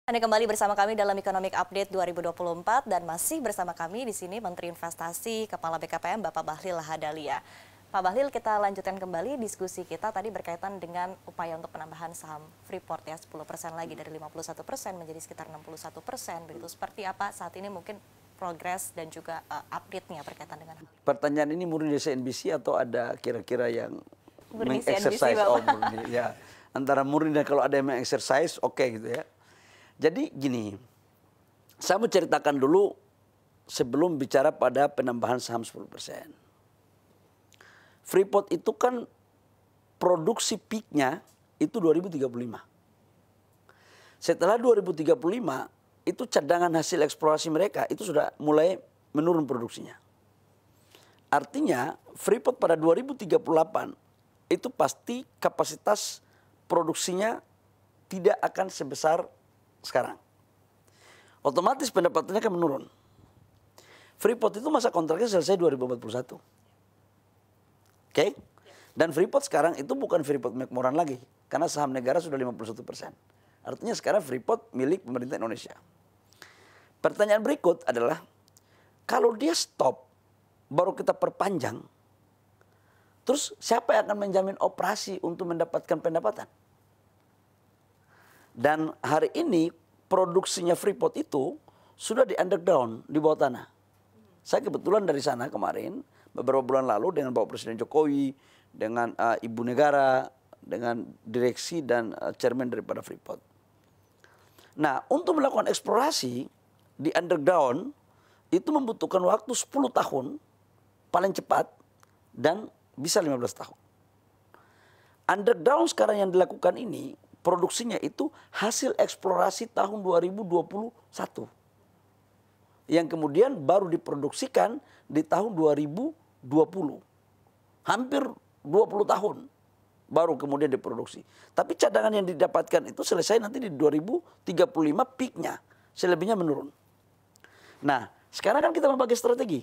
Anda kembali bersama kami dalam Economic Update 2024 dan masih bersama kami di sini Menteri Investasi Kepala BKPM Bapak Bahlil Lahadalia. Pak Bahlil, kita lanjutkan kembali diskusi kita tadi berkaitan dengan upaya untuk penambahan saham Freeport ya 10% lagi dari 51% menjadi sekitar 61%. Begitu seperti apa saat ini mungkin progres dan juga update-nya berkaitan dengan hal ini. Pertanyaan ini murni dari CNBC atau ada kira-kira yang Murni CNBC, mengexercise? Bapak. Oh, murni, ya. Antara murni dan kalau ada yang mengexercise, oke gitu ya. Jadi gini, saya mau ceritakan dulu sebelum bicara pada penambahan saham 10%. Freeport itu kan produksi peaknya itu 2035. Setelah 2035, itu cadangan hasil eksplorasi mereka itu sudah mulai menurun produksinya. Artinya Freeport pada 2038 itu pasti kapasitas produksinya tidak akan sebesar sekarang. Otomatis pendapatannya akan menurun. Freeport itu masa kontraknya selesai 2041. Oke? Dan Freeport sekarang itu bukan Freeport McMoran lagi. Karena saham negara sudah 51%. Artinya sekarang Freeport milik pemerintah Indonesia. Pertanyaan berikut adalah, kalau dia stop, baru kita perpanjang, terus siapa yang akan menjamin operasi untuk mendapatkan pendapatan? Dan hari ini produksinya Freeport itu sudah di underground, di bawah tanah. Saya kebetulan dari sana kemarin, beberapa bulan lalu dengan Bapak Presiden Jokowi, dengan Ibu Negara, dengan direksi dan chairman daripada Freeport. Nah, untuk melakukan eksplorasi di underground, itu membutuhkan waktu 10 tahun, paling cepat, dan bisa 15 tahun. Underground sekarang yang dilakukan ini, produksinya itu hasil eksplorasi tahun 2021. Yang kemudian baru diproduksikan di tahun 2020. Hampir 20 tahun baru kemudian diproduksi. Tapi cadangan yang didapatkan itu selesai nanti di 2035 peaknya. Selebihnya menurun. Nah, sekarang kan kita membagi strategi.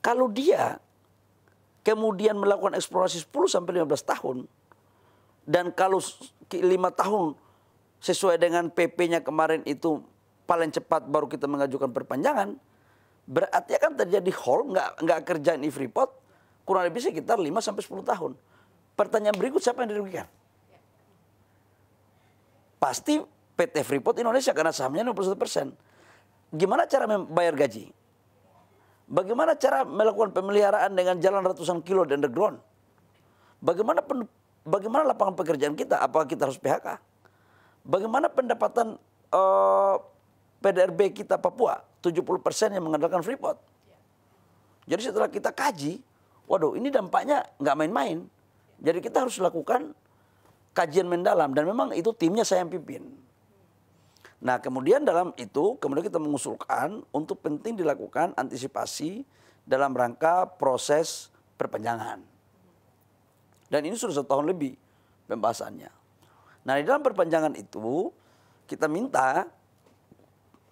Kalau dia kemudian melakukan eksplorasi 10-15 tahun, dan kalau 5 tahun sesuai dengan PP-nya kemarin itu paling cepat baru kita mengajukan perpanjangan, berarti akan terjadi hold, nggak kerja di Freeport, kurang lebih sekitar 5-10 tahun. Pertanyaan berikut, siapa yang dirugikan? Pasti PT Freeport Indonesia karena sahamnya 61%. Gimana cara membayar gaji? Bagaimana cara melakukan pemeliharaan dengan jalan ratusan kilo di underground? Bagaimana lapangan pekerjaan kita? Apakah kita harus PHK? Bagaimana pendapatan PDRB kita Papua? 70% yang mengandalkan Freeport. Jadi setelah kita kaji, waduh ini dampaknya nggak main-main. Jadi kita harus lakukan kajian mendalam dan memang itu timnya saya yang pimpin. Nah kemudian dalam itu kemudian kita mengusulkan untuk penting dilakukan antisipasi dalam rangka proses perpanjangan. Dan ini sudah 1 tahun lebih pembahasannya. Nah di dalam perpanjangan itu kita minta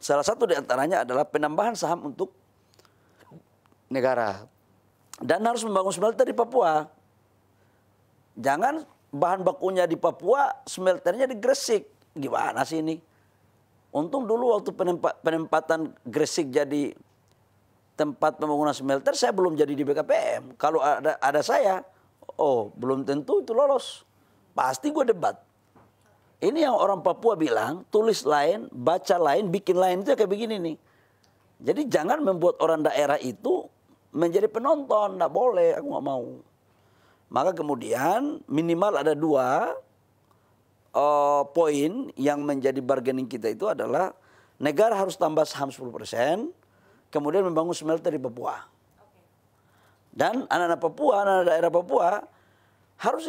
salah satu di antaranya adalah penambahan saham untuk negara. Dan harus membangun smelter di Papua. Jangan bahan bakunya di Papua, smelternya di Gresik. Gimana sih ini? Untung dulu waktu penempatan Gresik jadi tempat pembangunan smelter, saya belum jadi di BKPM. Kalau ada saya, oh belum tentu itu lolos. Pasti gue debat. Ini yang orang Papua bilang, tulis lain, baca lain, bikin lain, itu kayak begini nih. Jadi jangan membuat orang daerah itu menjadi penonton, nggak boleh, aku nggak mau. Maka kemudian minimal ada 2 poin yang menjadi bargaining kita itu adalah negara harus tambah saham 10%, kemudian membangun smelter di Papua. Dan anak-anak Papua, anak daerah Papua harus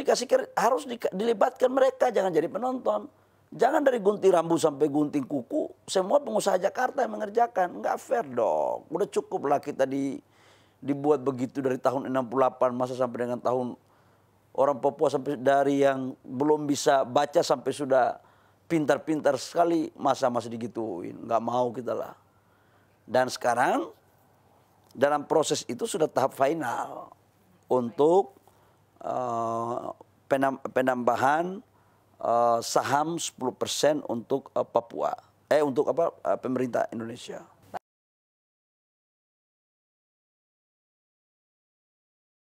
dilibatkan mereka, jangan jadi penonton. Jangan dari gunting rambut sampai gunting kuku, semua pengusaha Jakarta yang mengerjakan. Nggak fair dong. Udah cukup lah kita dibuat begitu dari tahun 68 masa sampai dengan tahun orang Papua sampai dari yang belum bisa baca sampai sudah pintar-pintar sekali masa-masa digituin. Nggak mau kita lah. Dan sekarang dalam proses itu sudah tahap final untuk penambahan saham 10% untuk Papua. Untuk apa? Pemerintah Indonesia.